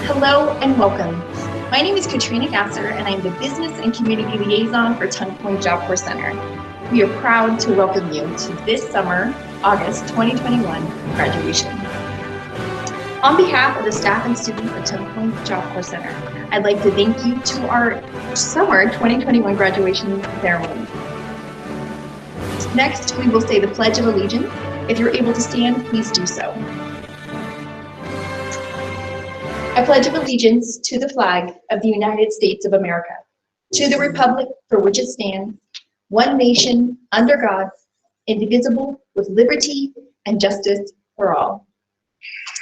Hello and welcome. My name is Katrina Gasser and I'm the Business and Community Liaison for Tongue Point Job Corps Center. We are proud to welcome you to this summer, August 2021 graduation. On behalf of the staff and students at Tongue Point Job Corps Center, I'd like to thank you to our summer 2021 graduation ceremony. Next, we will say the Pledge of Allegiance. If you're able to stand, please do so. I pledge allegiance to the flag of the United States of America, to the republic for which it stands, one nation, under God, indivisible, with liberty and justice for all.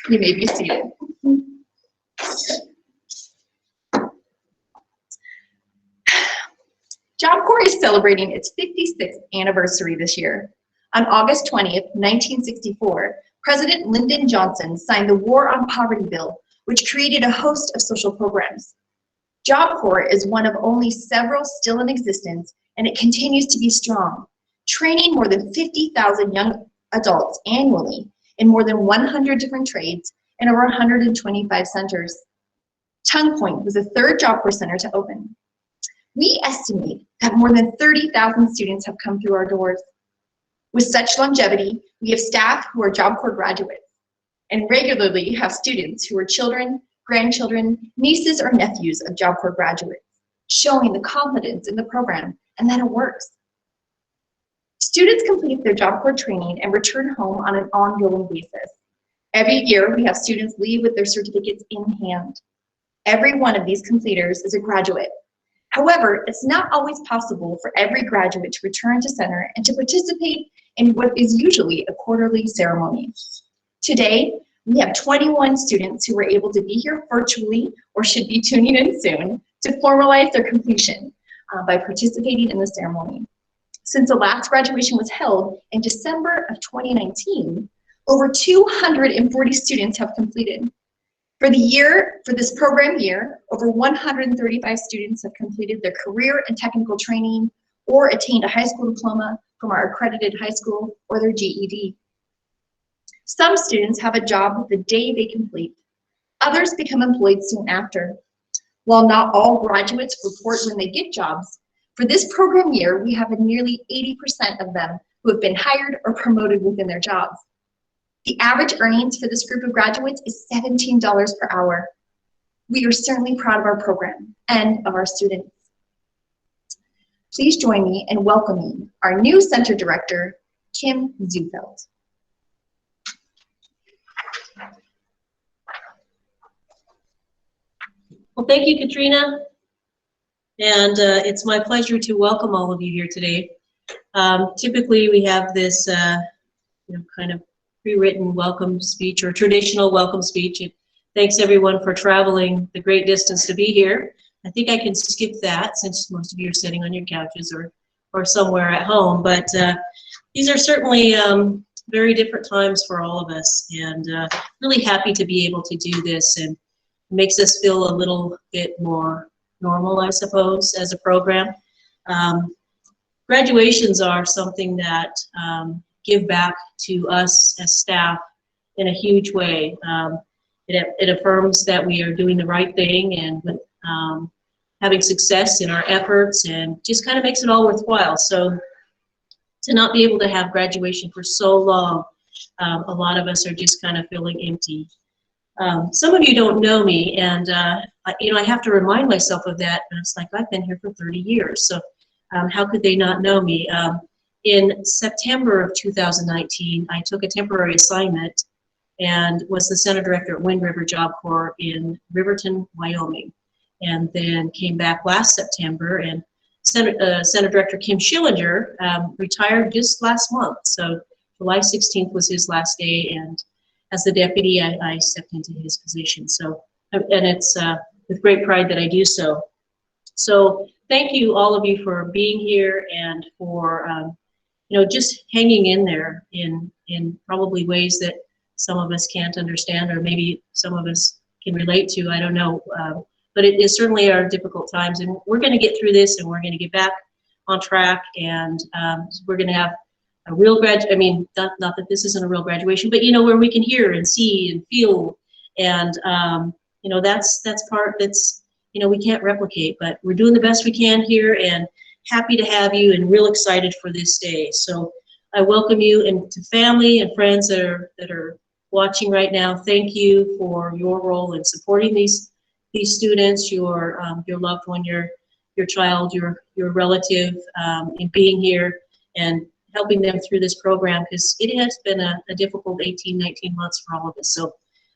You may be seated. Job Corps is celebrating its 56th anniversary this year. On August 20th, 1964, President Lyndon Johnson signed the War on Poverty Bill, which created a host of social programs. Job Corps is one of only several still in existence, and it continues to be strong, training more than 50,000 young adults annually in more than 100 different trades in over 125 centers. Tongue Point was the third Job Corps center to open. We estimate that more than 30,000 students have come through our doors. With such longevity, we have staff who are Job Corps graduates, and regularly have students who are children, grandchildren, nieces, or nephews of Job Corps graduates, showing the confidence in the program and that it works. Students complete their Job Corps training and return home on an ongoing basis. Every year, we have students leave with their certificates in hand. Every one of these completers is a graduate. However, it's not always possible for every graduate to return to center and to participate in what is usually a quarterly ceremony. Today, we have 21 students who were able to be here virtually or should be tuning in soon to formalize their completion by participating in the ceremony. Since the last graduation was held in December of 2019, over 240 students have completed. For this program year, over 135 students have completed their career and technical training or attained a high school diploma from our accredited high school or their GED. Some students have a job the day they complete. Others become employed soon after. While not all graduates report when they get jobs, for this program year, we have nearly 80% of them who have been hired or promoted within their jobs. The average earnings for this group of graduates is $17 per hour. We are certainly proud of our program and of our students. Please join me in welcoming our new center director, Kim Zufeld. Well, thank you, Katrina, and it's my pleasure to welcome all of you here today. Typically, we have this kind of pre-written welcome speech or traditional welcome speech. Thanks everyone for traveling the great distance to be here. I think I can skip that since most of you are sitting on your couches or somewhere at home, but these are certainly very different times for all of us, and really happy to be able to do this, and makes us feel a little bit more normal, I suppose, as a program. Graduations are something that give back to us as staff in a huge way. It affirms that we are doing the right thing and having success in our efforts, and just kind of makes it all worthwhile. So to not be able to have graduation for so long, a lot of us are just kind of feeling empty. Some of you don't know me, and I have to remind myself of that. And it's like, I've been here for 30 years, so how could they not know me? In September of 2019, I took a temporary assignment and was the center director at Wind River Job Corps in Riverton, Wyoming, and then came back last September. And Center Director Kim Schillinger retired just last month, so July 16th was his last day, and as the deputy, I stepped into his position. So, and it's with great pride that I do so. So thank you, all of you, for being here and for just hanging in there in probably ways that some of us can't understand, or maybe some of us can relate to. I don't know, but it is certainly our difficult times, and we're going to get through this, and we're going to get back on track, and we're going to have a real not that this isn't a real graduation, but where we can hear and see and feel And you know, that's part that's, you know, we can't replicate, but we're doing the best we can here, and happy to have you and real excited for this day. So I welcome you, and to family and friends that are watching right now. Thank you for your role in supporting these students, your loved one, your child, your relative, in being here and helping them through this program, because it has been a difficult 18, 19 months for all of us. So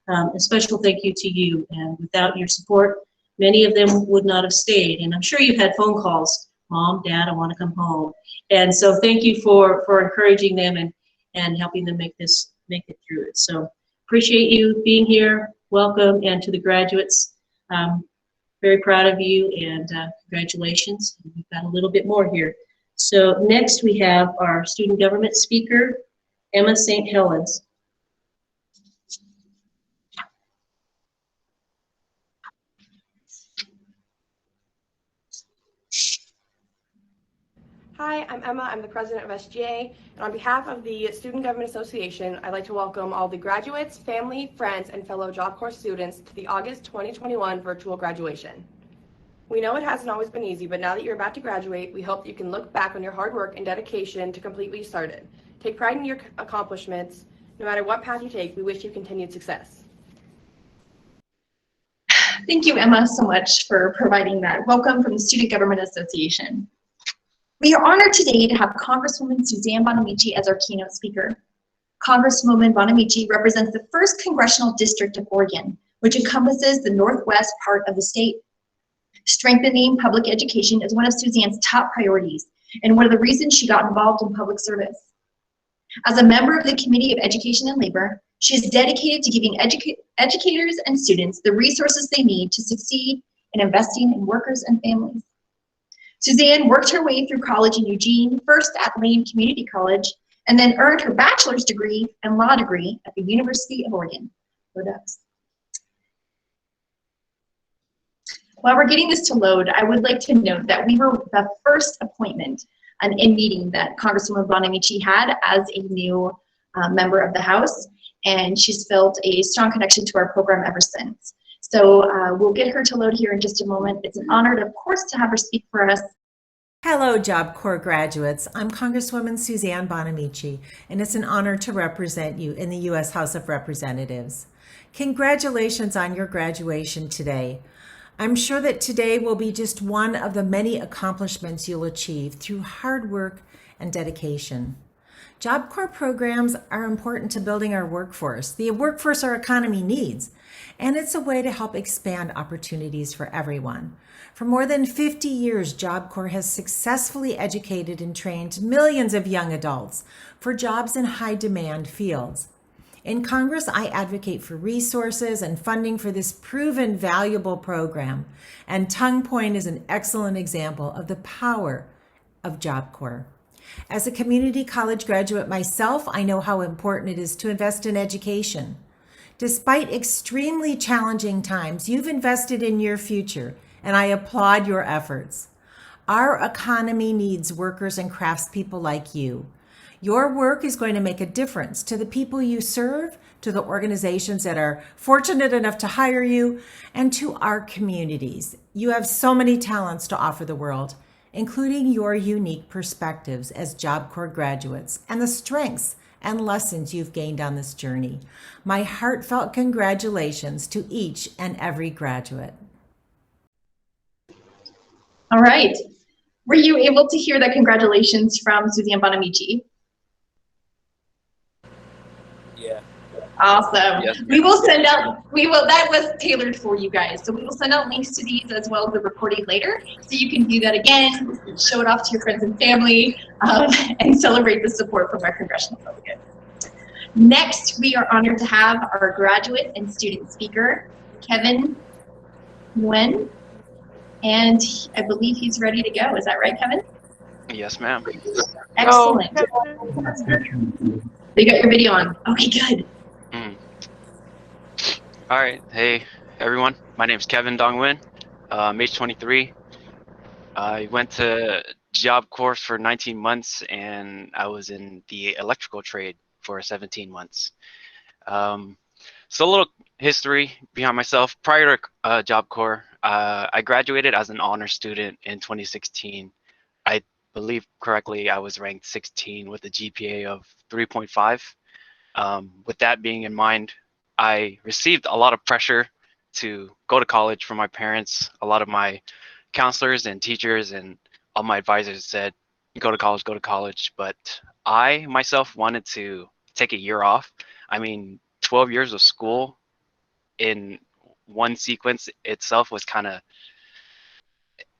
a special thank you to you, and without your support, many of them would not have stayed. And I'm sure you've had phone calls, Mom, Dad, I want to come home. And so thank you for encouraging them and helping them make it through it. So appreciate you being here. Welcome. And to the graduates, very proud of you, and congratulations. We've got a little bit more here. So next we have our student government speaker, Emma St. Helens. Hi, I'm Emma. I'm the president of SGA, and on behalf of the Student Government Association, I'd like to welcome all the graduates, family, friends, and fellow Job Corps students to the August 2021 virtual graduation. We know it hasn't always been easy, but now that you're about to graduate, we hope that you can look back on your hard work and dedication to complete what you started. Take pride in your accomplishments. No matter what path you take, we wish you continued success. Thank you, Emma, so much for providing that welcome from the Student Government Association. We are honored today to have Congresswoman Suzanne Bonamici as our keynote speaker. Congresswoman Bonamici represents the 1st Congressional District of Oregon, which encompasses the northwest part of the state. Strengthening public education is one of Suzanne's top priorities and one of the reasons she got involved in public service. As a member of the Committee of Education and Labor, she is dedicated to giving educators and students the resources they need to succeed in investing in workers and families. Suzanne worked her way through college in Eugene, first at Lane Community College, and then earned her bachelor's degree and law degree at the University of Oregon. While we're getting this to load, I would like to note that we were the first appointment in meeting that Congresswoman Bonamici had as a new member of the House, and she's felt a strong connection to our program ever since. So we'll get her to load here in just a moment. It's an honor, of course, to have her speak for us. Hello, Job Corps graduates. I'm Congresswoman Suzanne Bonamici, and it's an honor to represent you in the U.S. House of Representatives. Congratulations on your graduation today. I'm sure that today will be just one of the many accomplishments you'll achieve through hard work and dedication. Job Corps programs are important to building our workforce, the workforce our economy needs, and it's a way to help expand opportunities for everyone. For more than 50 years, Job Corps has successfully educated and trained millions of young adults for jobs in high-demand fields. In Congress, I advocate for resources and funding for this proven valuable program, and Tongue Point is an excellent example of the power of Job Corps. As a community college graduate myself, I know how important it is to invest in education. Despite extremely challenging times, you've invested in your future, and I applaud your efforts. Our economy needs workers and craftspeople like you. Your work is going to make a difference to the people you serve, to the organizations that are fortunate enough to hire you, and to our communities. You have so many talents to offer the world, including your unique perspectives as Job Corps graduates and the strengths and lessons you've gained on this journey. My heartfelt congratulations to each and every graduate. All right. Were you able to hear the congratulations from Suzanne Bonamici? Yeah. Awesome. Yes, we will send out, that was tailored for you guys. So we will send out links to these as well as the recording later. So you can view that again, show it off to your friends and family, and celebrate the support from our congressional delegates. Next, we are honored to have our graduate and student speaker, Kevin Nguyen. And I believe he's ready to go. Is that right, Kevin? Yes, ma'am. Excellent. You got your video on. Okay, good. All right. Hey, everyone. My name is Kevin Dong-Nguyen. I'm age 23. I went to Job Corps for 19 months, and I was in the electrical trade for 17 months. So a little history behind myself. Prior to Job Corps, I graduated as an honor student in 2016. I believe correctly, I was ranked 16 with a GPA of 3.5. With that being in mind, I received a lot of pressure to go to college from my parents. A lot of my counselors and teachers and all my advisors said, go to college, go to college. But I myself wanted to take a year off. I mean, 12 years of school in one sequence itself was kind of,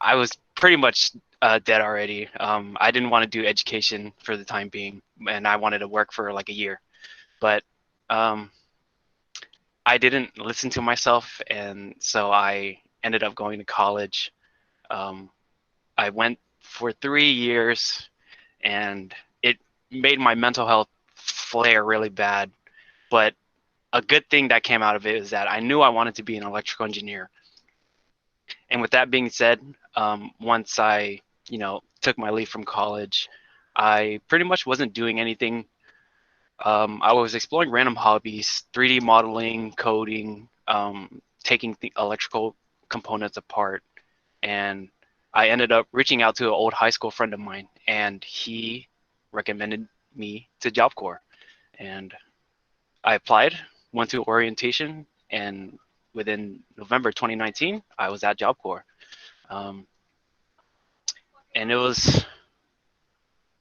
I was pretty much dead already. I didn't want to do education for the time being, and I wanted to work for like a year. But um, I didn't listen to myself, and so I ended up going to college. Um, I went for 3 years, and it made my mental health flare really bad. But a good thing that came out of it is that I knew I wanted to be an electrical engineer. And with that being said, once I, took my leave from college, I pretty much wasn't doing anything. I was exploring random hobbies, 3D modeling, coding, taking the electrical components apart. And I ended up reaching out to an old high school friend of mine, and he recommended me to Job Corps. And I applied, went to orientation, and within November 2019, I was at Job Corps. Um, and it was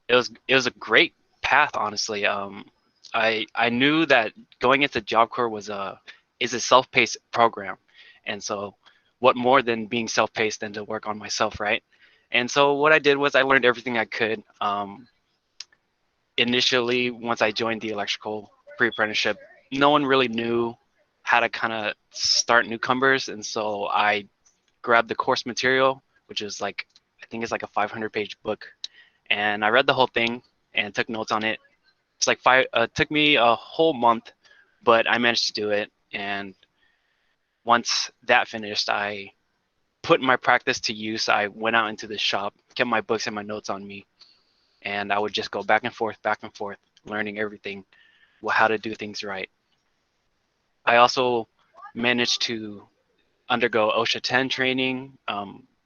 a great path, honestly. I knew that going into Job Corps is a self-paced program, and so what more than being self-paced than to work on myself, right? And so what I did was I learned everything I could. Initially, once I joined the electrical pre-apprenticeship, no one really knew how to kind of start newcomers, and so I grabbed the course material, which is like, I think it's like a 500-page book, and I read the whole thing and took notes on it. It's like took me a whole month, but I managed to do it. And once that finished, I put my practice to use. I went out into the shop, kept my books and my notes on me, and I would just go back and forth, learning everything, how to do things right. I also managed to undergo OSHA 10 training,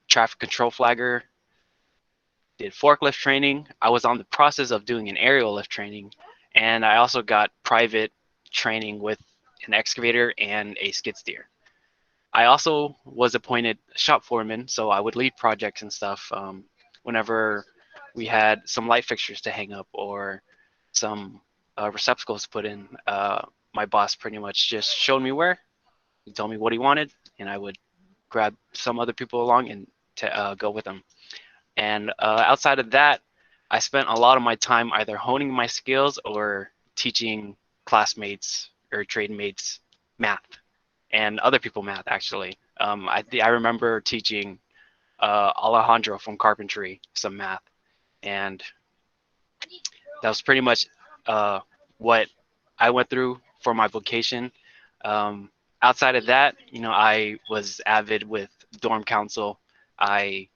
traffic control flagger, did forklift training. I was on the process of doing an aerial lift training, and I also got private training with an excavator and a skid steer. I also was appointed shop foreman, so I would lead projects and stuff whenever we had some light fixtures to hang up or some receptacles put in. My boss pretty much just showed me where, he told me what he wanted, and I would grab some other people along and to go with them. And outside of that, I spent a lot of my time either honing my skills or teaching classmates or trade mates math and other people math, actually. I remember teaching Alejandro from carpentry some math, and that was pretty much what I went through for my vocation. Outside of that, I was avid with dorm council. I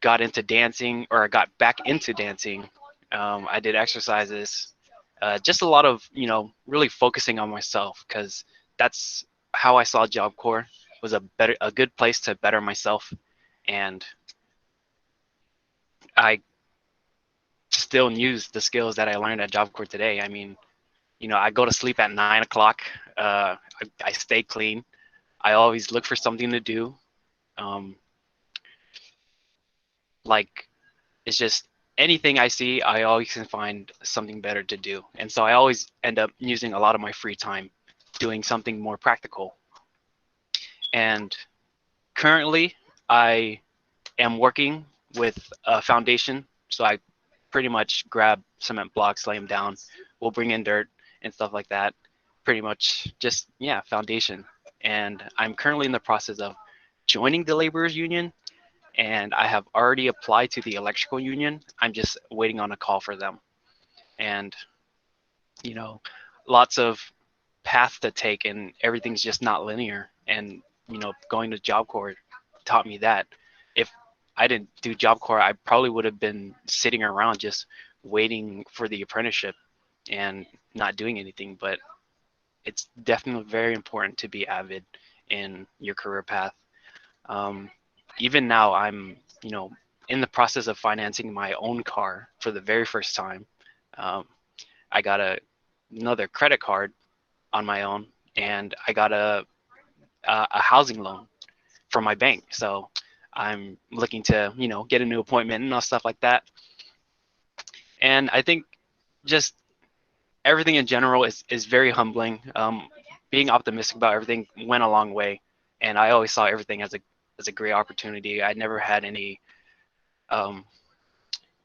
got into dancing, or I got back into dancing. I did exercises, just a lot of, really focusing on myself, because that's how I saw Job Corps was a good place to better myself. And I still use the skills that I learned at Job Corps today. I mean, I go to sleep at 9 o'clock. I stay clean. I always look for something to do. Like, it's just anything I see, I always can find something better to do. And so I always end up using a lot of my free time doing something more practical. And currently, I am working with a foundation. So I pretty much grab cement blocks, lay them down. We'll bring in dirt and stuff like that. Pretty much just, yeah, foundation. And I'm currently in the process of joining the laborers union, and I have already applied to the electrical union. I'm just waiting on a call for them. And, lots of paths to take, and everything's just not linear. And, going to Job Corps taught me that. If I didn't do Job Corps, I probably would have been sitting around just waiting for the apprenticeship and not doing anything. But it's definitely very important to be avid in your career path. Even now, I'm, in the process of financing my own car for the very first time. I got another credit card on my own, and I got a housing loan from my bank. So I'm looking to, get a new appointment and all stuff like that. And I think just everything in general is very humbling. Being optimistic about everything went a long way, and I always saw everything as a great opportunity. I never had any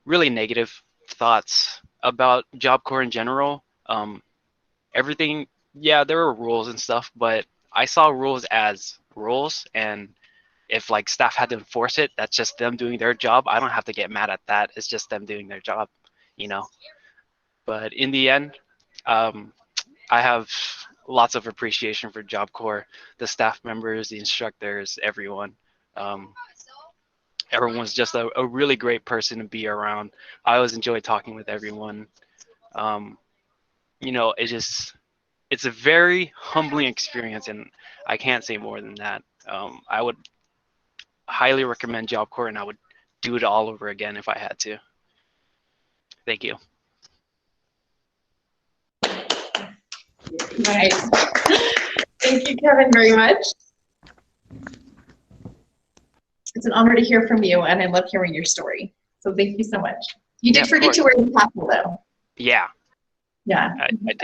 really negative thoughts about Job Corps in general. Everything, yeah, there were rules and stuff, but I saw rules as rules, and if like staff had to enforce it, that's just them doing their job. I don't have to get mad at that. It's just them doing their job, But in the end, I have lots of appreciation for Job Corps, the staff members, the instructors, everyone. Everyone's just a really great person to be around. I always enjoy talking with everyone. It's a very humbling experience, and I can't say more than that. I would highly recommend Job Corps, and I would do it all over again if I had to. Thank you. Nice. Thank you, Kevin, very much. It's an honor to hear from you, and I love hearing your story. So thank you so much. You did forget to wear the tassel, though. Yeah. Yeah. I did.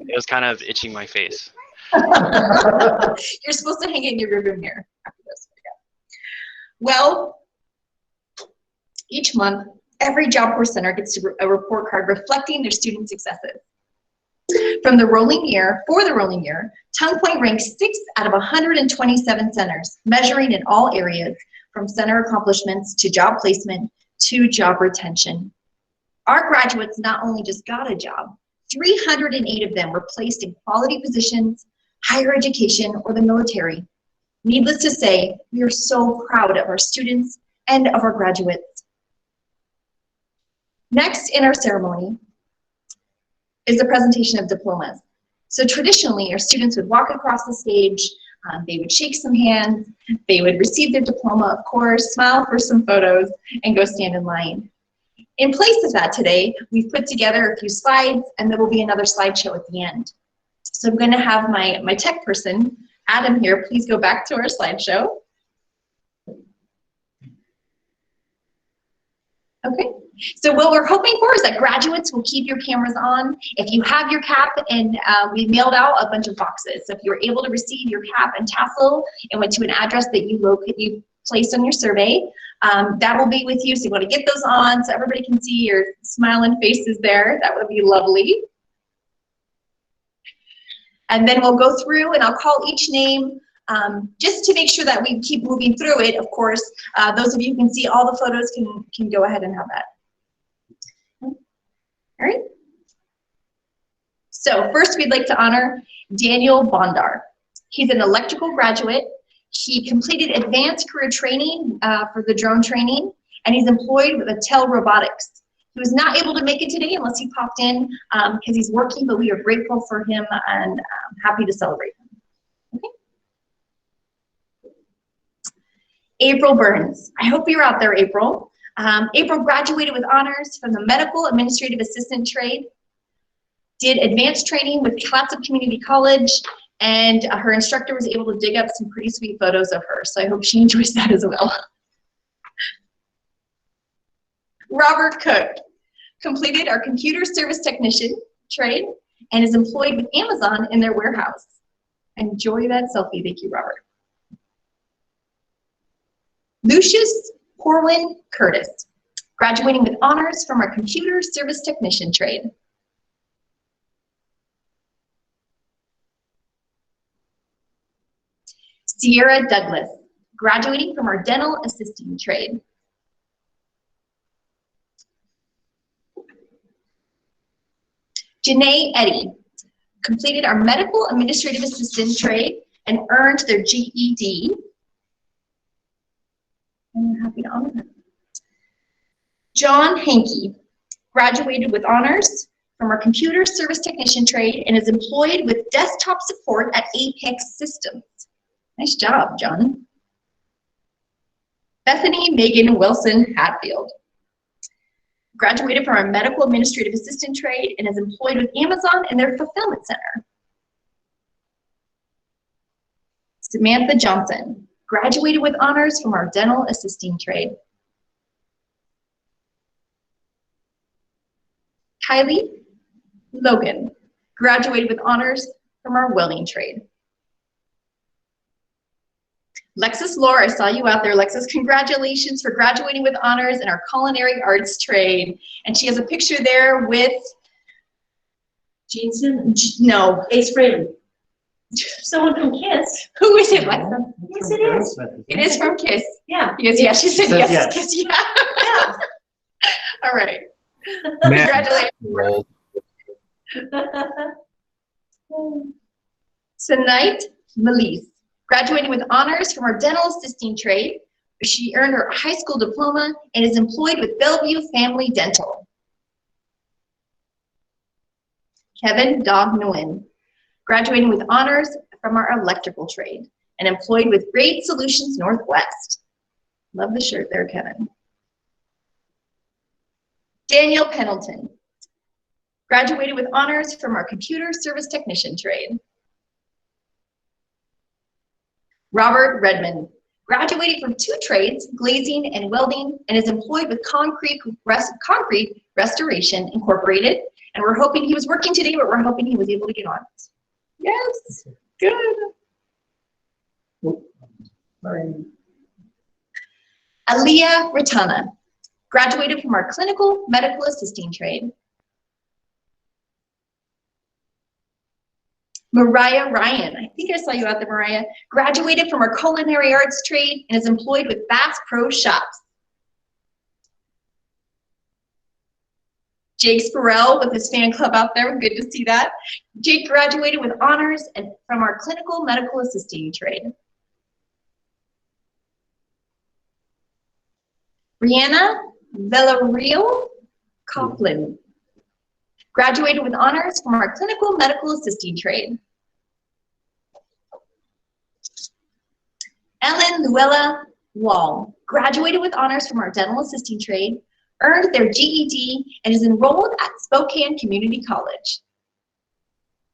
It was kind of itching my face. You're supposed to hang it in your rearview mirror after this. Well, each month, every Job Corps Center gets a report card reflecting their student successes. For the rolling year, Tongue Point ranks 6th out of 127 centers, measuring in all areas from center accomplishments to job placement to job retention. Our graduates not only just got a job, 308 of them were placed in quality positions, higher education, or the military. Needless to say, we are so proud of our students and of our graduates. Next in our ceremony is the presentation of diplomas. So traditionally, our students would walk across the stage, they would shake some hands, they would receive their diploma, of course, smile for some photos, and go stand in line. In place of that today, we've put together a few slides, and there will be another slideshow at the end. So I'm going to have my tech person, Adam, here. Please go back to our slideshow. Okay. So what we're hoping for is that graduates will keep your cameras on. If you have your cap, and we mailed out a bunch of boxes. So if you were able to receive your cap and tassel and went to an address that you placed on your survey, that will be with you. So you want to get those on so everybody can see your smiling faces there. That would be lovely. And then we'll go through and I'll call each name just to make sure that we keep moving through it. Of course, those of you who can see all the photos can go ahead and have that. All right. So first we'd like to honor Daniel Bondar. He's an electrical graduate. He completed advanced career training for the drone training, and he's employed with Intel Robotics. He was not able to make it today unless he popped in because he's working, but we are grateful for him and happy to celebrate him. Okay. April Burns. I hope you're out there, April. April graduated with honors from the Medical Administrative Assistant trade, did advanced training with Clatsop Community College, and her instructor was able to dig up some pretty sweet photos of her, so I hope she enjoys that as well. Robert Cook completed our computer service technician trade and is employed with Amazon in their warehouse. Enjoy that selfie. Thank you, Robert. Lucius Corwin Curtis, graduating with honors from our computer service technician trade. Sierra Douglas, graduating from our dental assisting trade. Janae Eddy completed our medical administrative assistant trade and earned their GED. And I'm happy to honor them. John Hankey graduated with honors from our computer service technician trade and is employed with desktop support at Apex Systems. Nice job, John. Bethany Megan Wilson Hatfield. Graduated from our medical administrative assistant trade and is employed with Amazon in their fulfillment center. Samantha Johnson. Graduated with honors from our dental assisting trade. Kylie Logan. Graduated with honors from our welding trade. Lexus Laura, I saw you out there. Lexus, congratulations for graduating with honors in our culinary arts trade. And she has a picture there with Jensen? no, Ace Frehley. Someone from KISS. who is it, Lexa? Yes, it is. It is from KISS. Yeah. Yes, yeah, she said Says yes. yes. KISS, yeah. All right. Man. Congratulations. Tonight, Melise. Graduating with honors from our dental assisting trade. She earned her high school diploma and is employed with Bellevue Family Dental. Kevin Dog Nguyen. Graduating with honors from our electrical trade and employed with Grade Solutions Northwest. Love the shirt there, Kevin. Daniel Pendleton. Graduated with honors from our computer service technician trade. Robert Redmond. Graduated from 2 trades, glazing and welding, and is employed with Concrete Restoration Incorporated. And we're hoping he was working today, but we're hoping he was able to get on. Yes, good. Aaliyah Ratana. Graduated from our clinical medical assisting trade. Mariah Ryan, I think I saw you out there, Mariah. Graduated from our culinary arts trade and is employed with Bass Pro Shops. Jake Spurrell with his fan club out there, good to see that. Jake graduated with honors and from our clinical medical assisting trade. Brianna Villarreal Coughlin. Graduated with honors from our clinical medical assisting trade. Ellen Luella Wall. Graduated with honors from our dental assisting trade, earned their GED, and is enrolled at Spokane Community College.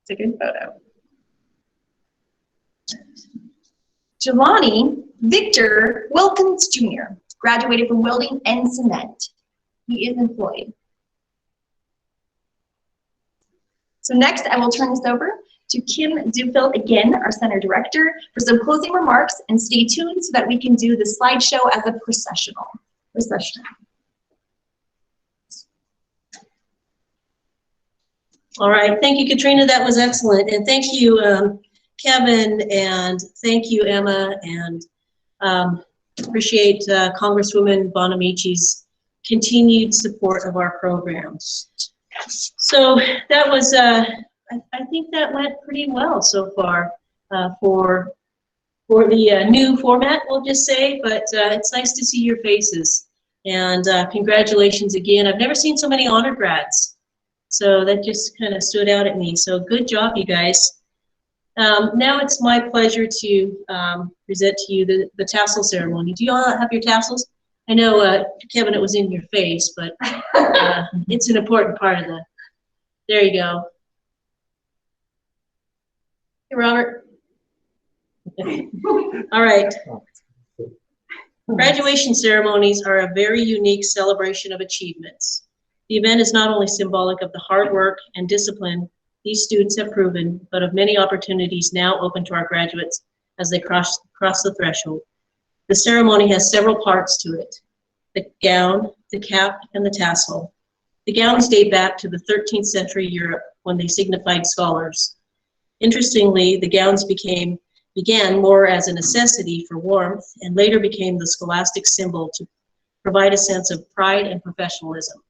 It's a good photo. Jelani Victor Wilkins Jr. Graduated from welding and cement. He is employed. So next, I will turn this over to Kim Dufeld, again, our center director, for some closing remarks, and stay tuned so that we can do the slideshow as a processional. All right, thank you, Katrina, that was excellent. And thank you, Kevin, and thank you, Emma, and appreciate Congresswoman Bonamici's continued support of our programs. So that was, I think that went pretty well so far for the new format, we'll just say, but it's nice to see your faces. And congratulations again. I've never seen so many honor grads, so that just kind of stood out at me. So good job, you guys. Now it's my pleasure to present to you the tassel ceremony. Do you all have your tassels? I know, Kevin, it was in your face, but it's an important part of there you go. Hey, Robert. All right. Graduation ceremonies are a very unique celebration of achievements. The event is not only symbolic of the hard work and discipline these students have proven, but of many opportunities now open to our graduates as they cross the threshold. The ceremony has several parts to it: the gown, the cap, and the tassel. The gowns date back to the 13th century Europe when they signified scholars. Interestingly, the gowns began more as a necessity for warmth and later became the scholastic symbol to provide a sense of pride and professionalism.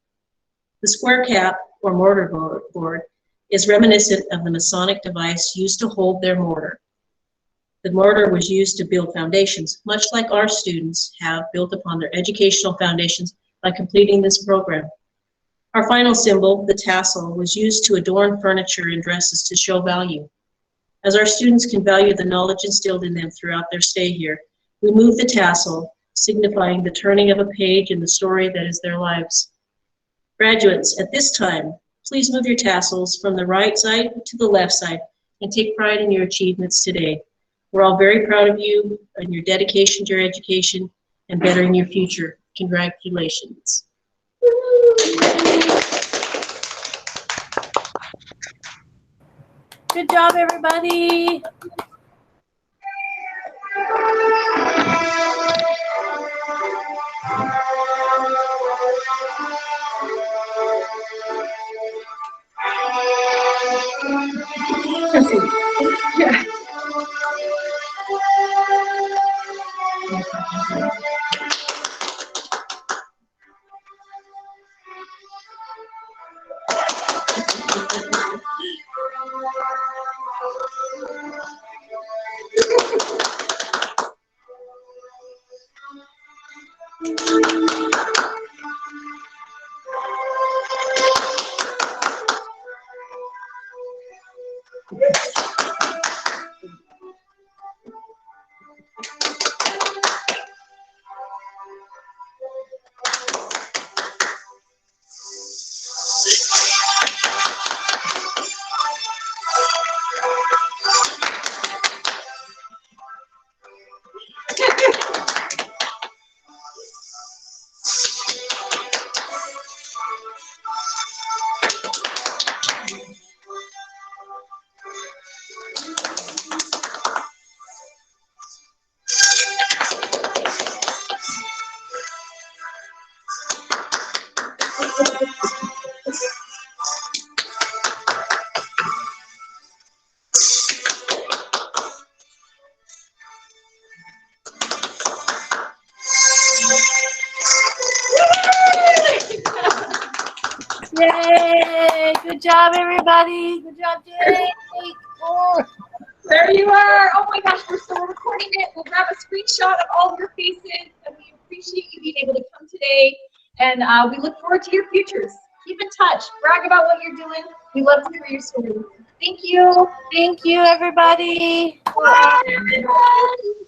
The square cap, or mortar board, is reminiscent of the Masonic device used to hold their mortar. The mortar was used to build foundations, much like our students have built upon their educational foundations by completing this program. Our final symbol, the tassel, was used to adorn furniture and dresses to show value. As our students can value the knowledge instilled in them throughout their stay here, we move the tassel, signifying the turning of a page in the story that is their lives. Graduates, at this time, please move your tassels from the right side to the left side and take pride in your achievements today. We're all very proud of you and your dedication to your education and bettering your future. Congratulations. Good job, everybody. Yay! Good job, everybody. Good job, Jake. Oh. There you are. Oh my gosh, we're still recording it. We'll grab a screenshot of all of your faces, and we appreciate you being able to come today. And we look forward to your futures. Keep in touch. Brag about what you're doing. We love to hear your stories. Thank you. Thank you, everybody. Bye,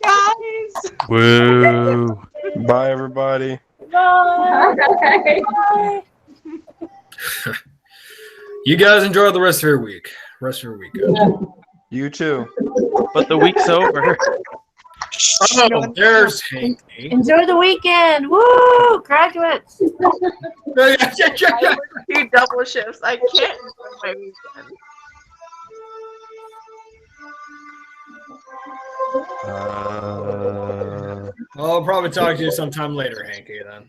guys. Woo. Bye, everybody. Bye. Bye. Bye. You guys enjoy the rest of your week. Rest of your weekend. You too. But the week's over. Oh, there's Hank. Enjoy the weekend. Woo! Graduates. I work 2 double shifts. I can't enjoy my weekend. I'll probably talk to you sometime later, Hanky, then.